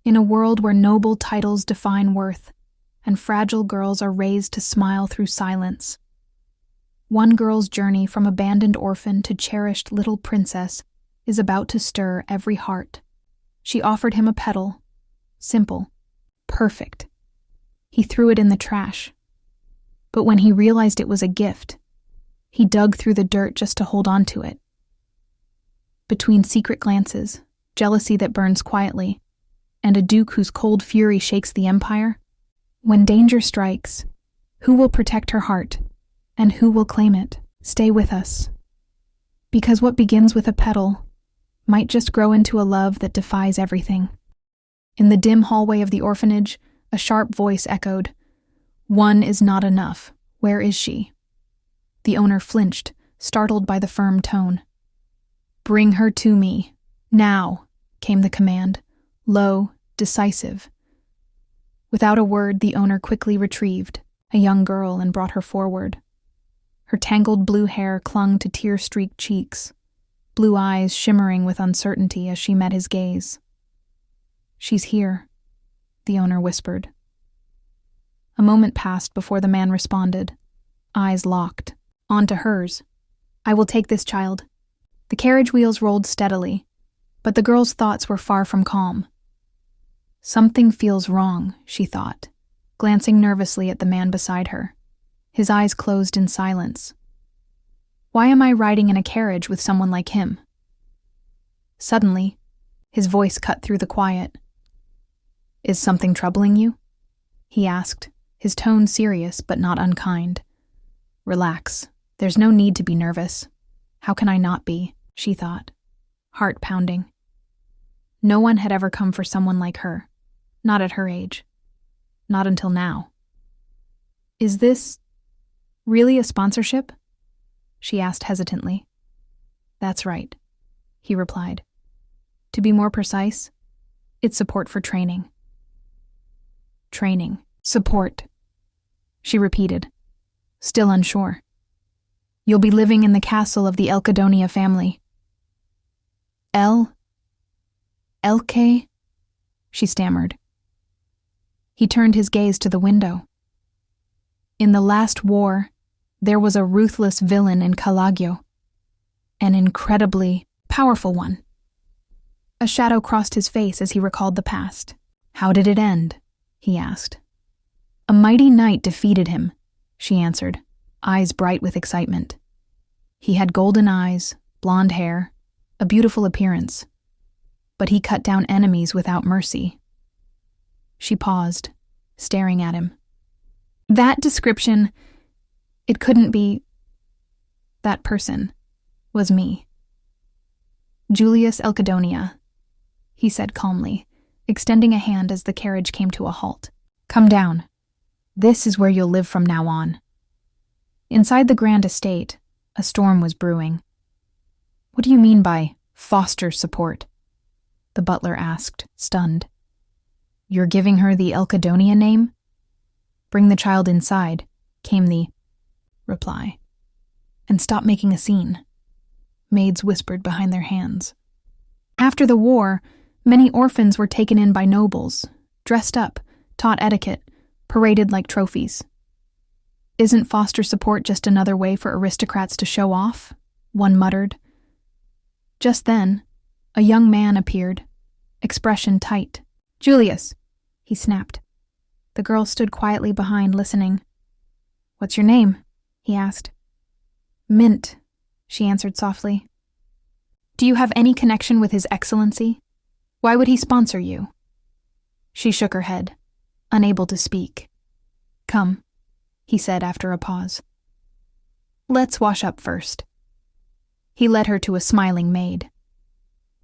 In a world where noble titles define worth, and fragile girls are raised to smile through silence. One girl's journey from abandoned orphan to cherished little princess is about to stir every heart. She offered him a petal. Simple. Perfect. He threw it in the trash. But when he realized it was a gift, he dug through the dirt just to hold on to it. Between secret glances, jealousy that burns quietly, and a duke whose cold fury shakes the empire, when danger strikes, who will protect her heart, and who will claim it? Stay with us. Because what begins with a petal might just grow into a love that defies everything. In the dim hallway of the orphanage, a sharp voice echoed, "One is not enough. Where is she?" The owner flinched, startled by the firm tone. "Bring her to me. Now," came the command, low, decisive. Without a word, the owner quickly retrieved a young girl and brought her forward. Her tangled blue hair clung to tear-streaked cheeks, blue eyes shimmering with uncertainty as she met his gaze. "She's here," the owner whispered. A moment passed before the man responded, eyes locked. On to hers. "I will take this child." The carriage wheels rolled steadily, but the girl's thoughts were far from calm. Something feels wrong, she thought, glancing nervously at the man beside her. His eyes closed in silence. Why am I riding in a carriage with someone like him? Suddenly, his voice cut through the quiet. "Is something troubling you?" he asked, his tone serious but not unkind. "Relax. There's no need to be nervous." How can I not be? She thought, heart pounding. No one had ever come for someone like her, not at her age, not until now. "Is this really a sponsorship?" she asked hesitantly. "That's right," he replied. "To be more precise, it's support for training." "Training, support," she repeated, still unsure. "You'll be living in the castle of the Elkadonia family." Elke? She stammered. He turned his gaze to the window. In the last war, there was a ruthless villain in Calagio, an incredibly powerful one. A shadow crossed his face as he recalled the past. "How did it end?" he asked. "A mighty knight defeated him," she answered, eyes bright with excitement. He had golden eyes, blonde hair, a beautiful appearance, but he cut down enemies without mercy. She paused, staring at him. That description, it couldn't be. That person was me. "Julius Elkadonia," he said calmly, extending a hand as the carriage came to a halt. "Come down. This is where you'll live from now on." Inside the grand estate, a storm was brewing. "What do you mean by foster support?" the butler asked, stunned. "You're giving her the Elkadonia name?" "Bring the child inside," came the reply. "And stop making a scene," maids whispered behind their hands. After the war, many orphans were taken in by nobles, dressed up, taught etiquette, paraded like trophies. "Isn't foster support just another way for aristocrats to show off?" one muttered. Just then, a young man appeared, expression tight. "Julius," he snapped. The girl stood quietly behind, listening. "What's your name?" he asked. "Mint," she answered softly. "Do you have any connection with His Excellency? Why would he sponsor you?" She shook her head, unable to speak. "Come," he said after a pause. "Let's wash up first." He led her to a smiling maid.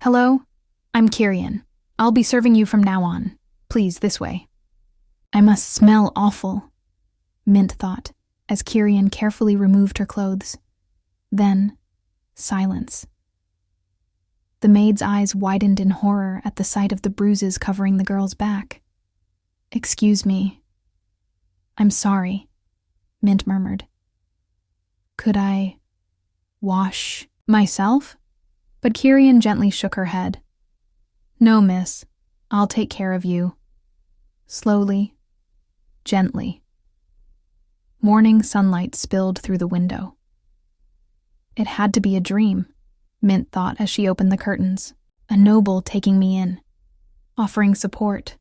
"Hello, I'm Kyrian. I'll be serving you from now on. Please, this way." I must smell awful, Mint thought, as Kyrian carefully removed her clothes. Then, silence. The maid's eyes widened in horror at the sight of the bruises covering the girl's back. "Excuse me." "I'm sorry," Mint murmured. "Could I wash myself?" But Kyrian gently shook her head. "No, miss. I'll take care of you. Slowly, gently. Morning sunlight spilled through the window. It had to be a dream, Mint thought as she opened the curtains. A noble taking me in, offering support.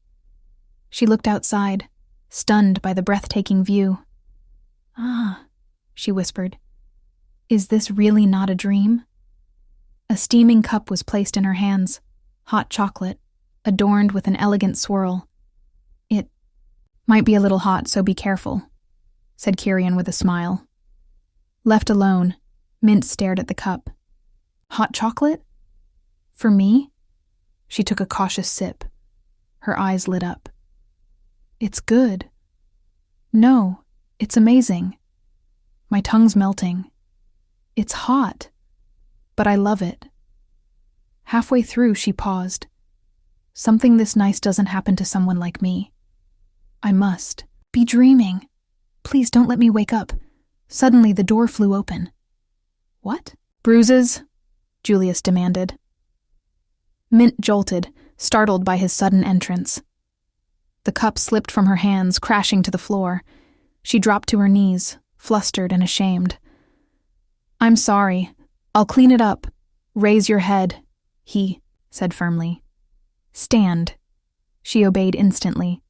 She looked outside, stunned by the breathtaking view. Ah, she whispered. Is this really not a dream? A steaming cup was placed in her hands, hot chocolate, adorned with an elegant swirl. It might be a little hot, so be careful, said Kirian with a smile. Left alone, Mint stared at the cup. Hot chocolate? For me? She took a cautious sip. Her eyes lit up. It's good. No, it's amazing. My tongue's melting. It's hot, but I love it. Halfway through, she paused. Something this nice doesn't happen to someone like me. I must be dreaming. Please don't let me wake up. Suddenly, the door flew open. What? Bruises? Julius demanded. Mint jolted, startled by his sudden entrance. The cup slipped from her hands, crashing to the floor. She dropped to her knees, flustered and ashamed. I'm sorry. I'll clean it up. Raise your head, he said firmly. Stand. She obeyed instantly.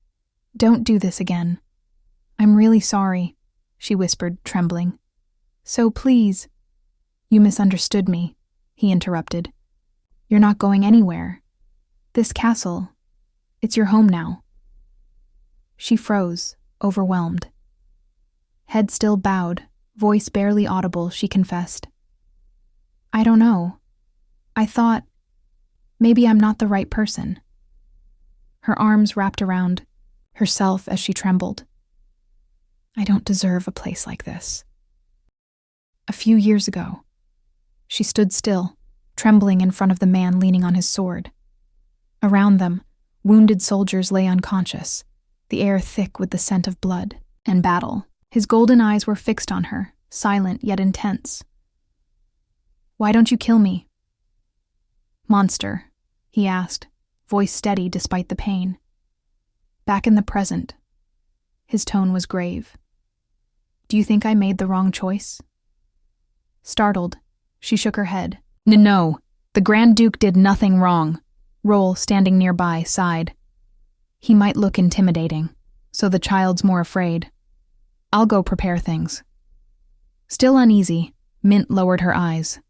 Don't do this again. I'm really sorry, she whispered, trembling. So please. You misunderstood me, he interrupted. You're not going anywhere. This castle, it's your home now. She froze, overwhelmed. Head still bowed, voice barely audible, she confessed. I don't know. I thought, maybe I'm not the right person. Her arms wrapped around herself as she trembled. I don't deserve a place like this. A few years ago, she stood still, trembling in front of the man leaning on his sword. Around them, wounded soldiers lay unconscious, the air thick with the scent of blood and battle. His golden eyes were fixed on her, silent yet intense. Why don't you kill me? Monster, he asked, voice steady despite the pain. Back in the present, his tone was grave. Do you think I made the wrong choice? Startled, she shook her head. No, the Grand Duke did nothing wrong. Roll, standing nearby, sighed. He might look intimidating, so the child's more afraid. I'll go prepare things. Still uneasy, Mint lowered her eyes.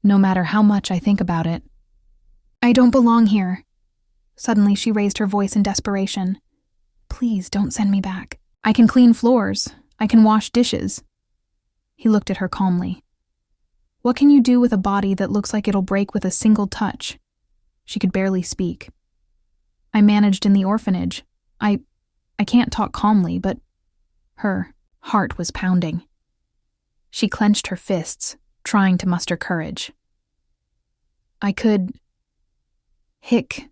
No matter how much I think about it. I don't belong here. Suddenly she raised her voice in desperation. Please don't send me back. I can clean floors. I can wash dishes. He looked at her calmly. What can you do with a body that looks like it'll break with a single touch? She could barely speak. I managed in the orphanage. I can't talk calmly, but her heart was pounding. She clenched her fists, trying to muster courage. I could... Hick.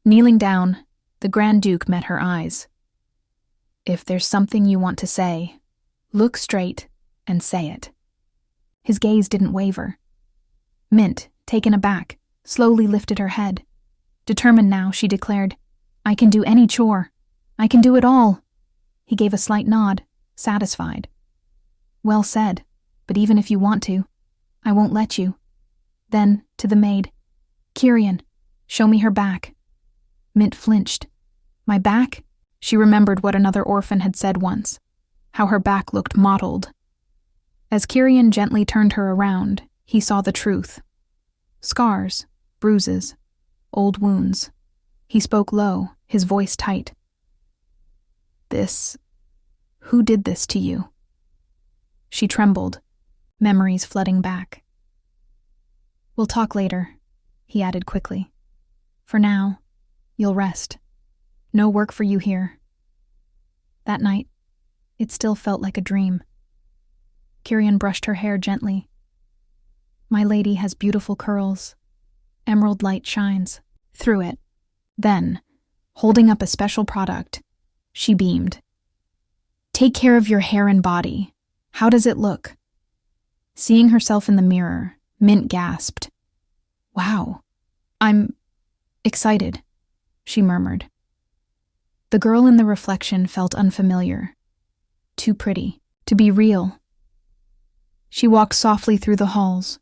Kneeling down, the Grand Duke met her eyes. If there's something you want to say, look straight and say it. His gaze didn't waver. Mint, taken aback, slowly lifted her head. Determined now, she declared, I can do any chore. I can do it all. He gave a slight nod, satisfied. Well said, but even if you want to, I won't let you. Then, to the maid, Kirian, show me her back. Mint flinched. My back? She remembered what another orphan had said once, how her back looked mottled. As Kirian gently turned her around, he saw the truth. Scars, bruises, old wounds. He spoke low, his voice tight. Who did this to you? She trembled, memories flooding back. We'll talk later, he added quickly. For now, you'll rest. No work for you here. That night, it still felt like a dream. Kirian brushed her hair gently. My lady has beautiful curls. Emerald light shines through it. Then, holding up a special product, she beamed. Take care of your hair and body. How does it look? Seeing herself in the mirror, Mint gasped. Wow, I'm excited. she murmured. The girl in the reflection felt unfamiliar. Too pretty to be real. She walked softly through the halls,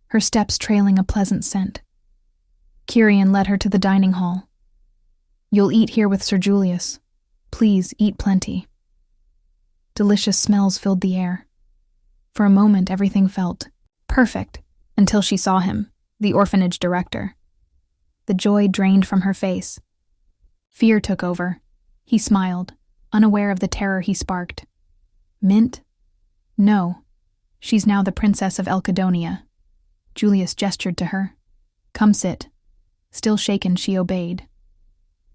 her steps trailing a pleasant scent. Kyrian led her to the dining hall. "You'll eat here with Sir Julius. Please eat plenty." Delicious smells filled the air. For a moment, everything felt perfect until she saw him, the orphanage director. The joy drained from her face. Fear took over. He smiled, unaware of the terror he sparked. "Mint? No. She's now the Princess of Elkadonia." Julius gestured to her. "Come sit." Still shaken, she obeyed.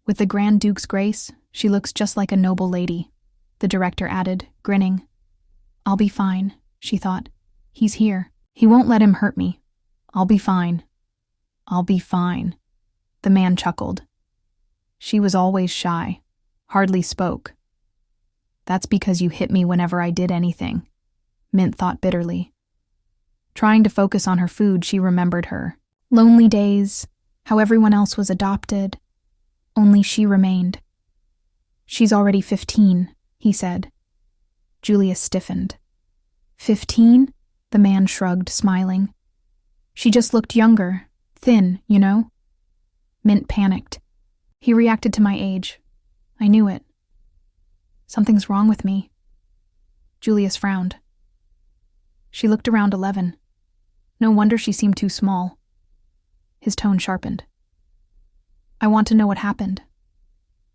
"With the Grand Duke's grace, she looks just like a noble lady," the director added, grinning. "I'll be fine," she thought. "He's here. He won't let him hurt me. I'll be fine. I'll be fine." The man chuckled. She was always shy, hardly spoke. "That's because you hit me whenever I did anything," Mint thought bitterly. Trying to focus on her food, she remembered her lonely days, how everyone else was adopted. Only she remained. "She's already 15, he said. Julius stiffened. 15? The man shrugged, smiling. "She just looked younger, thin, you know?" Mint panicked. He reacted to my age. I knew it. "Something's wrong with me." Julius frowned. She looked around 11. No wonder she seemed too small. His tone sharpened. "I want to know what happened.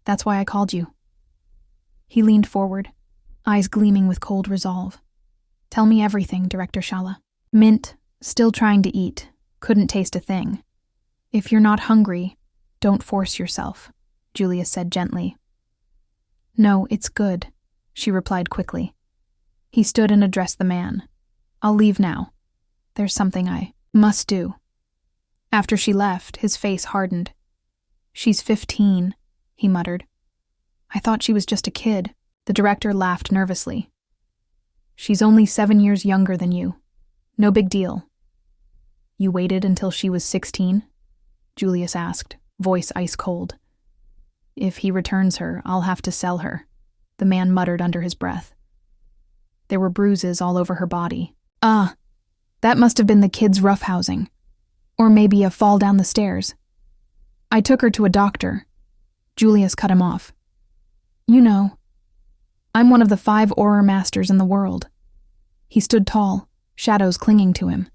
That's why I called you." He leaned forward, eyes gleaming with cold resolve. "Tell me everything, Director Shala." Mint, still trying to eat, couldn't taste a thing. "If you're not hungry, don't force yourself," Julius said gently. "No, it's good," she replied quickly. He stood and addressed the man. "I'll leave now. There's something I must do." After she left, his face hardened. "She's 15, he muttered. "I thought she was just a kid." The director laughed nervously. "She's only 7 years younger than you. No big deal." "You waited until she was 16? Julius asked, voice ice cold. "If he returns her, I'll have to sell her," the man muttered under his breath. There were bruises all over her body. "Ah, that must have been the kid's roughhousing. Or maybe a fall down the stairs. I took her to a doctor." Julius cut him off. "You know, I'm one of the 5 Auror masters in the world." He stood tall, shadows clinging to him.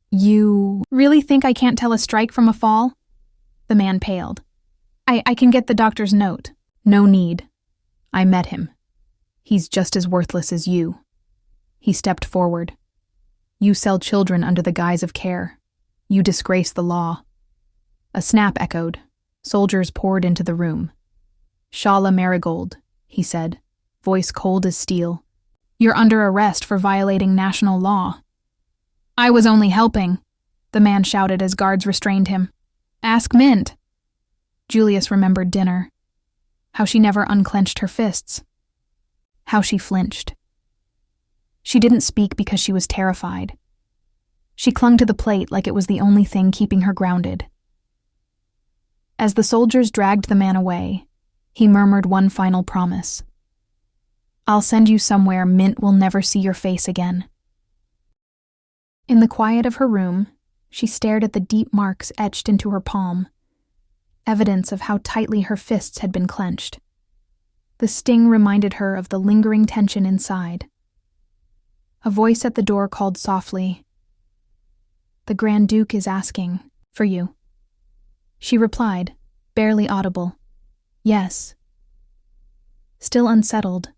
"You really think I can't tell a strike from a fall?" The man paled. I can get the doctor's note." "No need. I met him. He's just as worthless as you." He stepped forward. "You sell children under the guise of care. You disgrace the law." A snap echoed. Soldiers poured into the room. "Shala Marigold," he said, voice cold as steel. "You're under arrest for violating national law." "I was only helping," the man shouted as guards restrained him. "Ask Mint." Julius remembered dinner. How she never unclenched her fists. How she flinched. She didn't speak because she was terrified. She clung to the plate like it was the only thing keeping her grounded. As the soldiers dragged the man away, he murmured one final promise. "I'll send you somewhere Mint will never see your face again." In the quiet of her room, she stared at the deep marks etched into her palm, evidence of how tightly her fists had been clenched. The sting reminded her of the lingering tension inside. A voice at the door called softly, "The Grand Duke is asking for you." She replied, barely audible, "Yes." Still unsettled,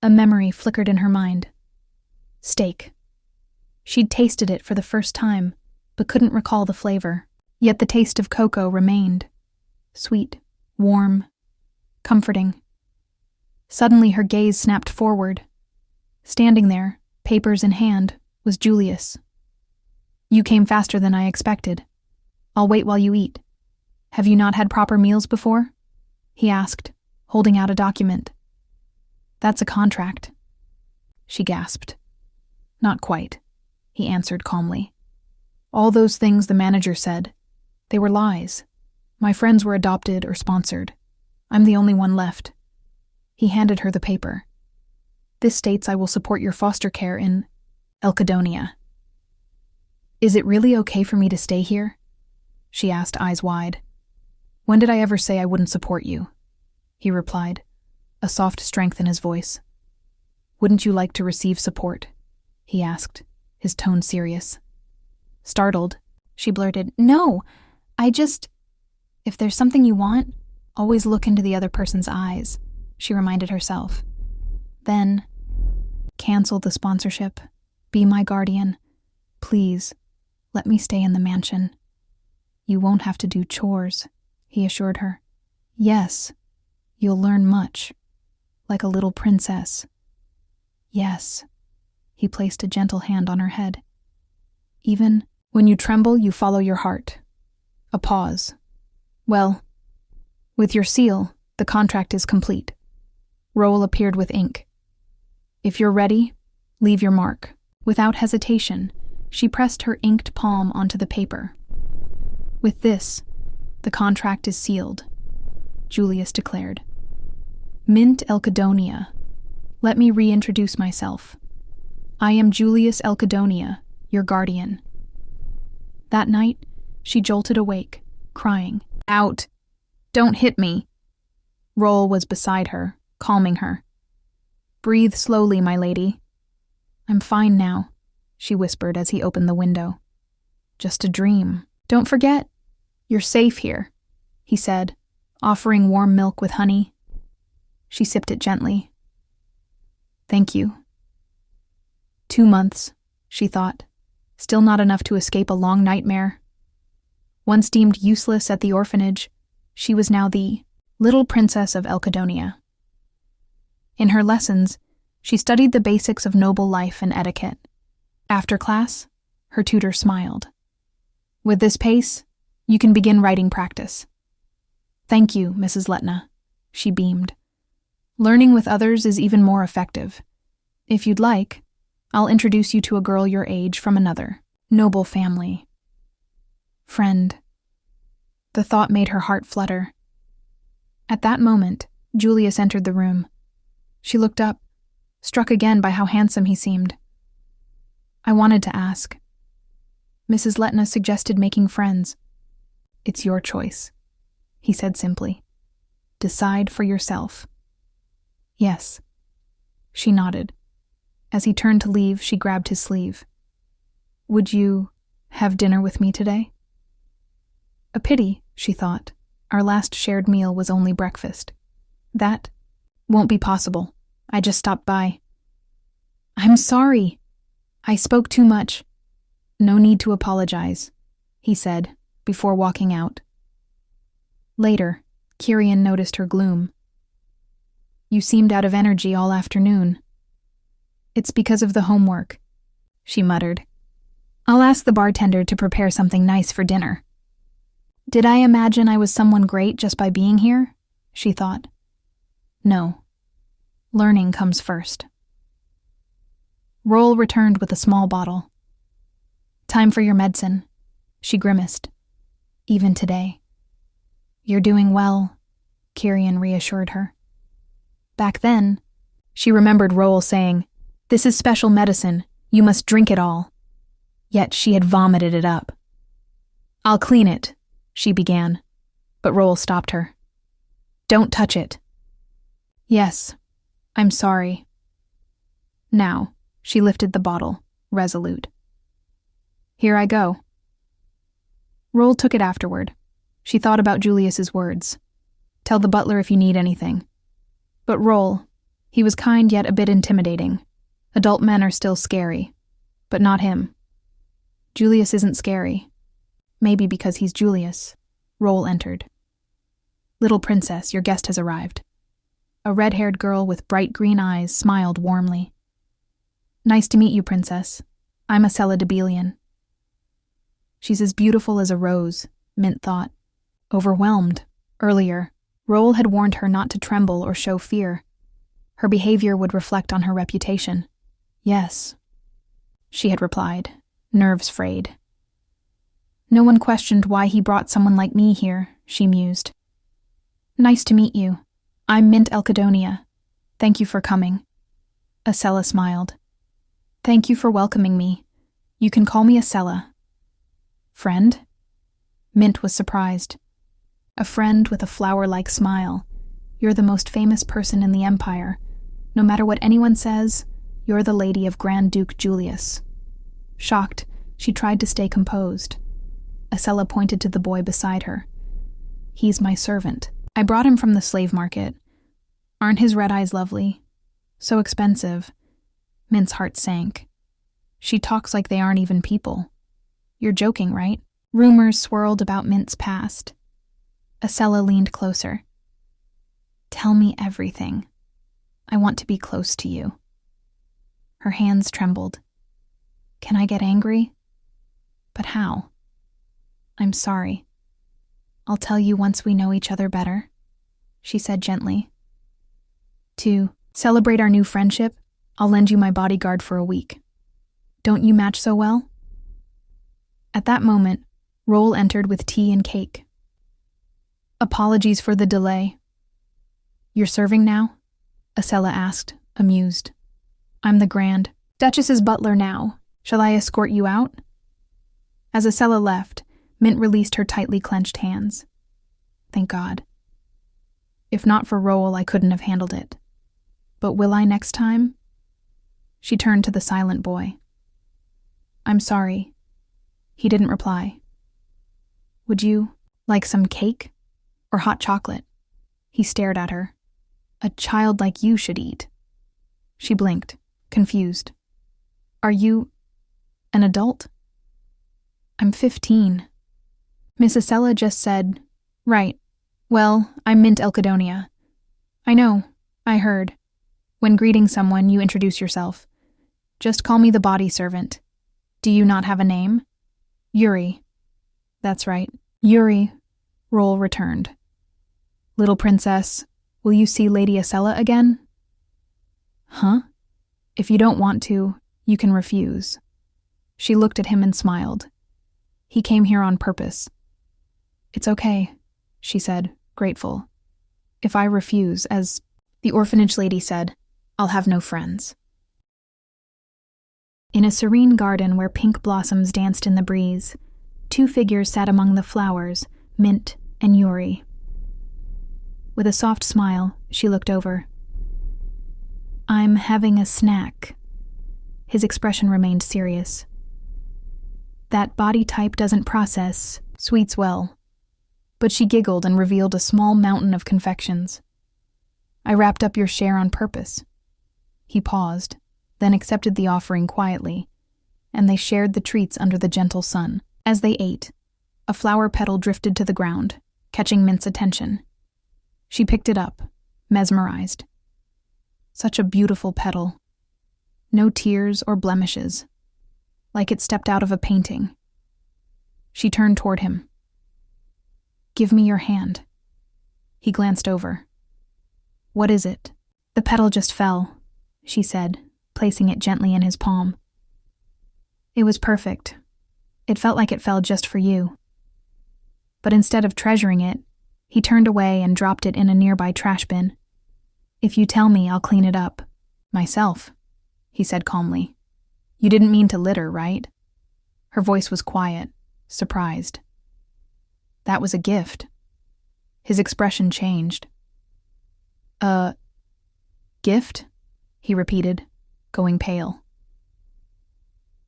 a memory flickered in her mind. Steak. She'd tasted it for the first time, but couldn't recall the flavor. Yet the taste of cocoa remained. Sweet, warm, comforting. Suddenly her gaze snapped forward. Standing there, papers in hand, was Julius. "You came faster than I expected. I'll wait while you eat. Have you not had proper meals before?" he asked, holding out a document. "That's a contract." She gasped. "Not quite," he answered calmly. "All those things the manager said, they were lies. My friends were adopted or sponsored. I'm the only one left. He handed her the paper. This states I will support your foster care in Elkadonia. Is it really okay for me to stay here? She asked, eyes wide. When did I ever say I wouldn't support you? He replied, a soft strength in his voice. Wouldn't you like to receive support? He asked, his tone serious. Startled, she blurted, No, if there's something you want, always look into the other person's eyes, she reminded herself. Then, cancel the sponsorship. Be my guardian. Please, let me stay in the mansion. You won't have to do chores, he assured her. Yes, you'll learn much, like a little princess. Yes, he placed a gentle hand on her head. Even when you tremble, you follow your heart. A pause. Well, with your seal, the contract is complete. Roll appeared with ink. If you're ready, leave your mark. Without hesitation, she pressed her inked palm onto the paper. With this, the contract is sealed, Julius declared. Mint Elkadonia. Let me reintroduce myself. I am Julius Elkadonia, your guardian. That night, she jolted awake, crying, Out! Don't hit me! Roll was beside her, calming her. Breathe slowly, my lady. I'm fine now, she whispered as he opened the window. Just a dream. Don't forget, you're safe here, he said, offering warm milk with honey. She sipped it gently. Thank you. 2 months, she thought. Still not enough to escape a long nightmare. Once deemed useless at the orphanage, she was now the little princess of Elkadonia. In her lessons, she studied the basics of noble life and etiquette. After class, her tutor smiled. With this pace, you can begin writing practice. Thank you, Mrs. Letna, she beamed. Learning with others is even more effective. If you'd like, I'll introduce you to a girl your age from another noble family. Friend. The thought made her heart flutter. At that moment, Julius entered the room. She looked up, struck again by how handsome he seemed. I wanted to ask. Mrs. Letna suggested making friends. It's your choice, he said simply. Decide for yourself. Yes. She nodded. As he turned to leave, she grabbed his sleeve. Would you have dinner with me today? A pity, she thought. Our last shared meal was only breakfast. That won't be possible. I just stopped by. I'm sorry. I spoke too much. No need to apologize, he said, before walking out. Later, Kyrian noticed her gloom. You seemed out of energy all afternoon. It's because of the homework, she muttered. I'll ask the bartender to prepare something nice for dinner. Did I imagine I was someone great just by being here? She thought. No. Learning comes first. Roll returned with a small bottle. Time for your medicine, she grimaced. Even today. You're doing well, Kyrian reassured her. Back then, she remembered Roll saying, This is special medicine, you must drink it all. Yet she had vomited it up. I'll clean it, she began, but Roll stopped her. Don't touch it. Yes, I'm sorry. Now, she lifted the bottle, resolute. Here I go. Roll took it afterward. She thought about Julius's words. Tell the butler if you need anything. But Roll, he was kind yet a bit intimidating. Adult men are still scary, but not him. Julius isn't scary. Maybe because he's Julius. Roll entered. Little princess, your guest has arrived. A red-haired girl with bright green eyes smiled warmly. Nice to meet you, princess. I'm Acela Debelian. She's as beautiful as a rose, Mint thought. Overwhelmed. Earlier, Roll had warned her not to tremble or show fear. Her behavior would reflect on her reputation. Yes, she had replied, nerves frayed. No one questioned why he brought someone like me here, she mused. Nice to meet you. I'm Mint Elkadonia. Thank you for coming. Acela smiled. Thank you for welcoming me. You can call me Acela. Friend? Mint was surprised. A friend with a flower-like smile. You're the most famous person in the Empire. No matter what anyone says, you're the lady of Grand Duke Julius. Shocked, she tried to stay composed. Acela pointed to the boy beside her. He's my servant. I brought him from the slave market. Aren't his red eyes lovely? So expensive. Mint's heart sank. She talks like they aren't even people. You're joking, right? Rumors swirled about Mint's past. Acela leaned closer. Tell me everything. I want to be close to you. Her hands trembled. Can I get angry? But how? I'm sorry. I'll tell you once we know each other better, she said gently. To celebrate our new friendship, I'll lend you my bodyguard for a week. Don't you match so well? At that moment, Roll entered with tea and cake. Apologies for the delay. You're serving now? Acela asked, amused. I'm the Grand Duchess's butler now. Shall I escort you out? As Acela left, Mint released her tightly clenched hands. Thank God. If not for Roll, I couldn't have handled it. But will I next time? She turned to the silent boy. I'm sorry. He didn't reply. Would you like some cake or hot chocolate? He stared at her. A child like you should eat. She blinked, confused. Are you an adult? I'm 15. Miss Acela just said, right. Well, I'm Mint Elkadonia. I know, I heard. When greeting someone, you introduce yourself. Just call me the body servant. Do you not have a name? Yuri. That's right, Yuri. Roll returned. Little princess, will you see Lady Acela again? Huh? If you don't want to, you can refuse. She looked at him and smiled. He came here on purpose. It's okay, she said, grateful. If I refuse, as the orphanage lady said, I'll have no friends. In a serene garden where pink blossoms danced in the breeze, two figures sat among the flowers, Mint and Yuri. With a soft smile, she looked over. I'm having a snack. His expression remained serious. That body type doesn't process sweets well. But she giggled and revealed a small mountain of confections. I wrapped up your share on purpose. He paused, then accepted the offering quietly, and they shared the treats under the gentle sun. As they ate, a flower petal drifted to the ground, catching Mint's attention. She picked it up, mesmerized. Such a beautiful petal. No tears or blemishes, like it stepped out of a painting. She turned toward him. Give me your hand. He glanced over. What is it? The petal just fell, she said, placing it gently in his palm. It was perfect. It felt like it fell just for you. But instead of treasuring it, he turned away and dropped it in a nearby trash bin. If you tell me, I'll clean it up. Myself, he said calmly. You didn't mean to litter, right? Her voice was quiet, surprised. That was a gift. His expression changed. A gift? He repeated, going pale.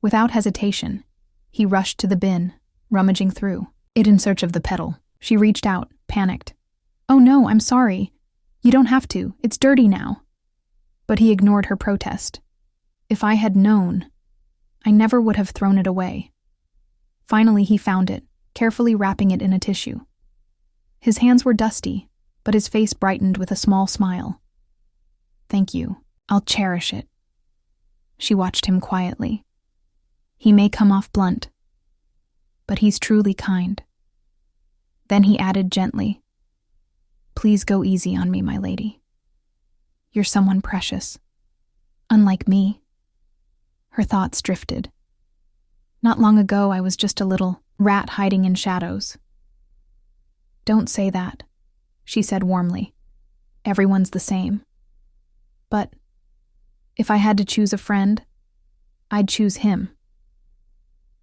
Without hesitation, he rushed to the bin, rummaging through it in search of the petal. She reached out, panicked. Oh no, I'm sorry. You don't have to. It's dirty now. But he ignored her protest. If I had known, I never would have thrown it away. Finally, he found it, carefully wrapping it in a tissue. His hands were dusty, but his face brightened with a small smile. Thank you. I'll cherish it. She watched him quietly. He may come off blunt, but he's truly kind. Then he added gently, Please go easy on me, my lady. You're someone precious. Unlike me. Her thoughts drifted. Not long ago, I was just a little rat hiding in shadows. Don't say that, she said warmly. Everyone's the same. But if I had to choose a friend, I'd choose him.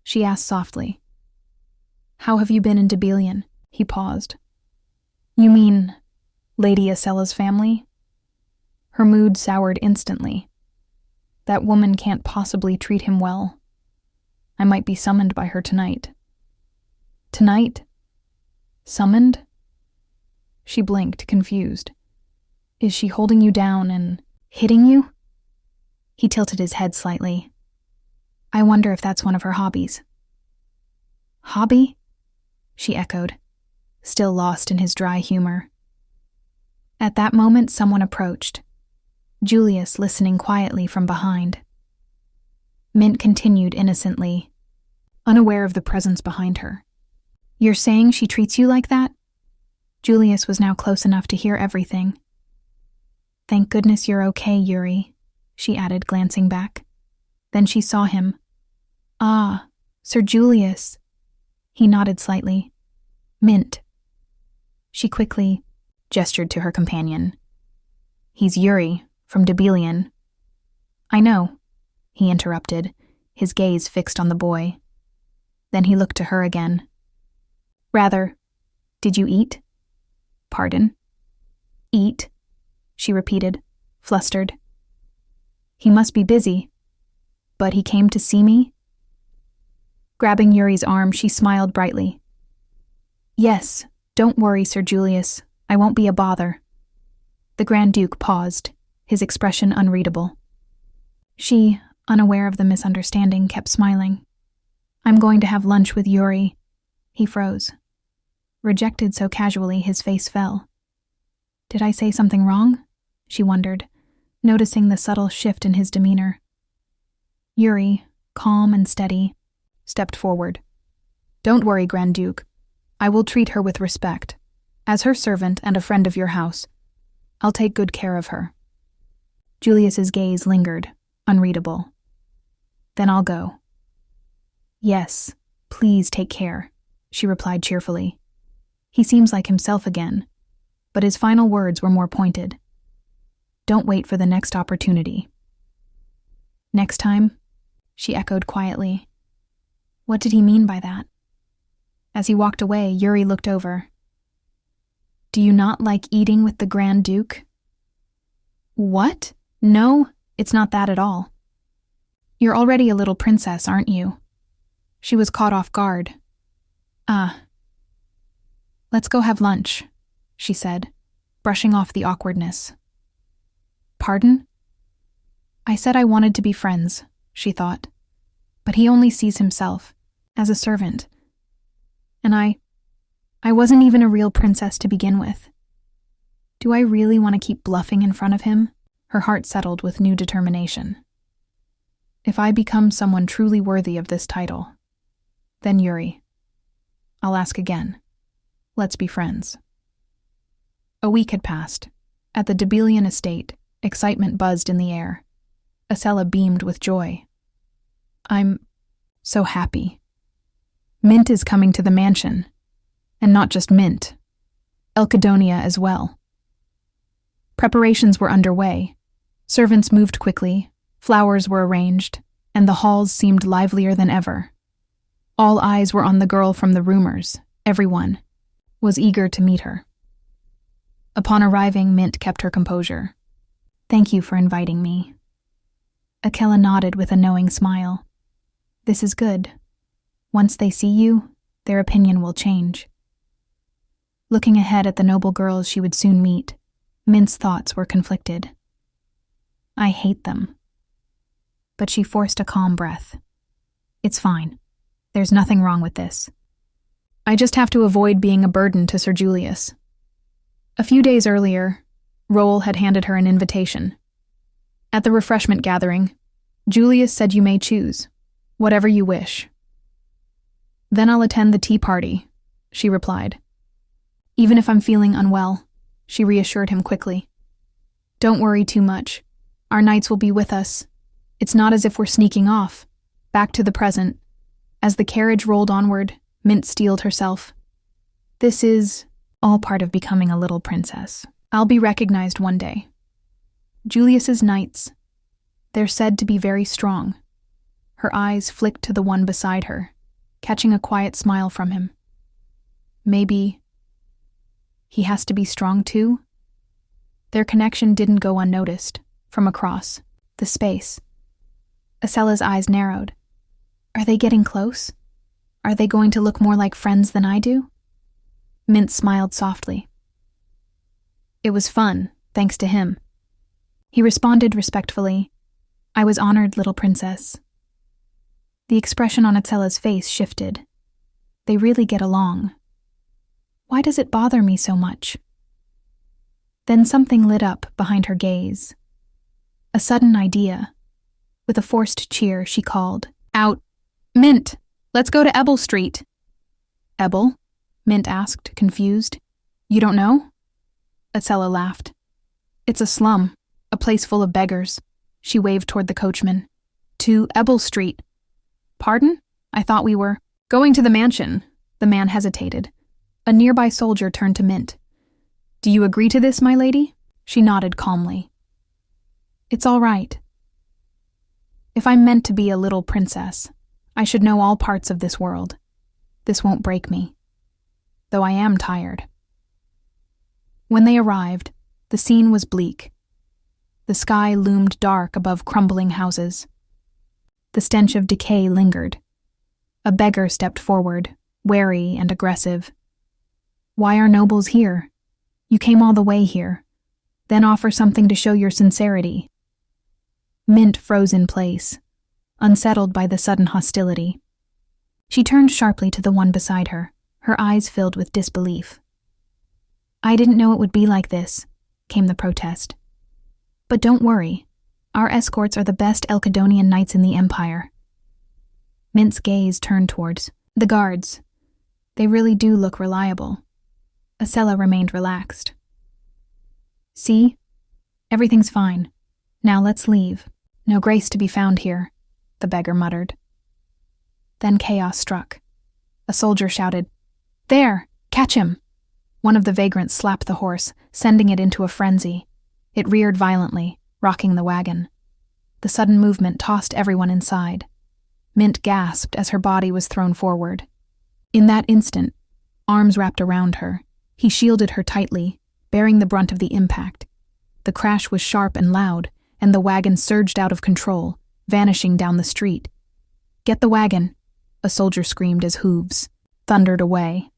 She asked softly. How have you been in Debelian? He paused. You mean Lady Acella's family? Her mood soured instantly. That woman can't possibly treat him well. I might be summoned by her tonight. Tonight? Summoned? She blinked, confused. Is she holding you down and hitting you? He tilted his head slightly. I wonder if that's one of her hobbies. Hobby? She echoed, still lost in his dry humor. At that moment, someone approached, Julius listening quietly from behind. Mint continued innocently, unaware of the presence behind her. You're saying she treats you like that? Julius was now close enough to hear everything. Thank goodness you're okay, Yuri, she added, glancing back. Then she saw him. Ah, Sir Julius. He nodded slightly. Mint. She quickly gestured to her companion. He's Yuri, from Debelian. I know, he interrupted, his gaze fixed on the boy. Then he looked to her again. Rather, did you eat? Pardon? Eat, she repeated, flustered. He must be busy. But he came to see me? Grabbing Yuri's arm, she smiled brightly. Yes, don't worry, Sir Julius. I won't be a bother. The Grand Duke paused, his expression unreadable. She, unaware of the misunderstanding, kept smiling. I'm going to have lunch with Yuri. He froze. Rejected so casually, his face fell. Did I say something wrong? She wondered, noticing the subtle shift in his demeanor. Yuri, calm and steady, stepped forward. Don't worry, Grand Duke. I will treat her with respect. As her servant and a friend of your house, I'll take good care of her. Julius's gaze lingered, unreadable. Then I'll go. Yes, please take care, she replied cheerfully. He seems like himself again, but his final words were more pointed. Don't wait for the next opportunity. Next time? She echoed quietly. What did he mean by that? As he walked away, Yuri looked over. Do you not like eating with the Grand Duke? What? No, it's not that at all. You're already a little princess, aren't you? She was caught off guard. Ah. Let's go have lunch, she said, brushing off the awkwardness. Pardon? I said I wanted to be friends, she thought. But he only sees himself, as a servant. And I wasn't even a real princess to begin with. Do I really want to keep bluffing in front of him? Her heart settled with new determination. If I become someone truly worthy of this title, then Yuri. I'll ask again. Let's be friends. A week had passed. At the Debelian estate, excitement buzzed in the air. Acella beamed with joy. I'm so happy. Mint is coming to the mansion. And not just Mint. Elkadonia as well. Preparations were underway. Servants moved quickly, flowers were arranged, and the halls seemed livelier than ever. All eyes were on the girl from the rumors. Everyone was eager to meet her. Upon arriving, Mint kept her composure. Thank you for inviting me. Akela nodded with a knowing smile. This is good. Once they see you, their opinion will change. Looking ahead at the noble girls she would soon meet, Mint's thoughts were conflicted. I hate them. But she forced a calm breath. It's fine. There's nothing wrong with this. I just have to avoid being a burden to Sir Julius. A few days earlier, Roel had handed her an invitation. At the refreshment gathering, Julius said you may choose, whatever you wish. Then I'll attend the tea party, she replied. Even if I'm feeling unwell, she reassured him quickly. Don't worry too much. Our knights will be with us. It's not as if we're sneaking off. Back to the present. As the carriage rolled onward, Mint steeled herself. This is All part of becoming a little princess. I'll be recognized one day. Julius's knights. They're said to be very strong. Her eyes flicked to the one beside her, catching a quiet smile from him. Maybe he has to be strong too? Their connection didn't go unnoticed. From across the space, Acella's eyes narrowed. Are they getting close? Are they going to look more like friends than I do? Mint smiled softly. It was fun, thanks to him. He responded respectfully. I was honored, little princess. The expression on Acella's face shifted. They really get along. Why does it bother me so much? Then something lit up behind her gaze. A sudden idea. With a forced cheer, she called, Out! Mint! Let's go to Ebel Street. Ebel? Mint asked, confused. You don't know? Acella laughed. It's a slum, a place full of beggars. She waved toward the coachman. To Ebel Street. Pardon? I thought we were going to the mansion. The man hesitated. A nearby soldier turned to Mint. Do you agree to this, my lady? She nodded calmly. It's all right. If I'm meant to be a little princess, I should know all parts of this world. This won't break me. Though I am tired. When they arrived, the scene was bleak. The sky loomed dark above crumbling houses. The stench of decay lingered. A beggar stepped forward, wary and aggressive. Why are nobles here? You came all the way here. Then offer something to show your sincerity. Mint froze in place, unsettled by the sudden hostility. She turned sharply to the one beside her, her eyes filled with disbelief. I didn't know it would be like this, came the protest. But don't worry, our escorts are the best Elkadonian knights in the Empire. Mint's gaze turned towards the guards. They really do look reliable. Acella remained relaxed. See? Everything's fine. Now let's leave. No grace to be found here, the beggar muttered. Then chaos struck. A soldier shouted, There! Catch him! One of the vagrants slapped the horse, sending it into a frenzy. It reared violently, rocking the wagon. The sudden movement tossed everyone inside. Mint gasped as her body was thrown forward. In that instant, arms wrapped around her, he shielded her tightly, bearing the brunt of the impact. The crash was sharp and loud, and the wagon surged out of control, vanishing down the street. Get the wagon, a soldier screamed as hooves thundered away.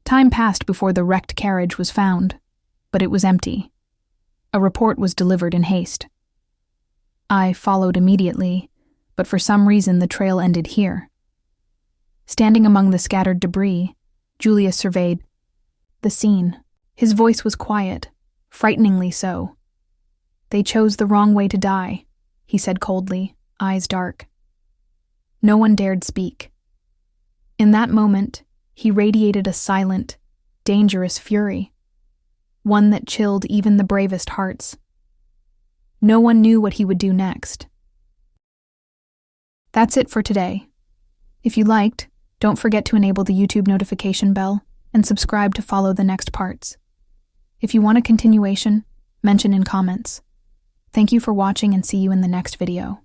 Time passed before the wrecked carriage was found, but it was empty. A report was delivered in haste. I followed immediately, but for some reason the trail ended here. Standing among the scattered debris, Julius surveyed the scene. His voice was quiet, frighteningly so. They chose the wrong way to die, he said coldly, eyes dark. No one dared speak. In that moment, he radiated a silent, dangerous fury, one that chilled even the bravest hearts. No one knew what he would do next. That's it for today. If you liked, don't forget to enable the YouTube notification bell and subscribe to follow the next parts. If you want a continuation, mention in comments. Thank you for watching and see you in the next video.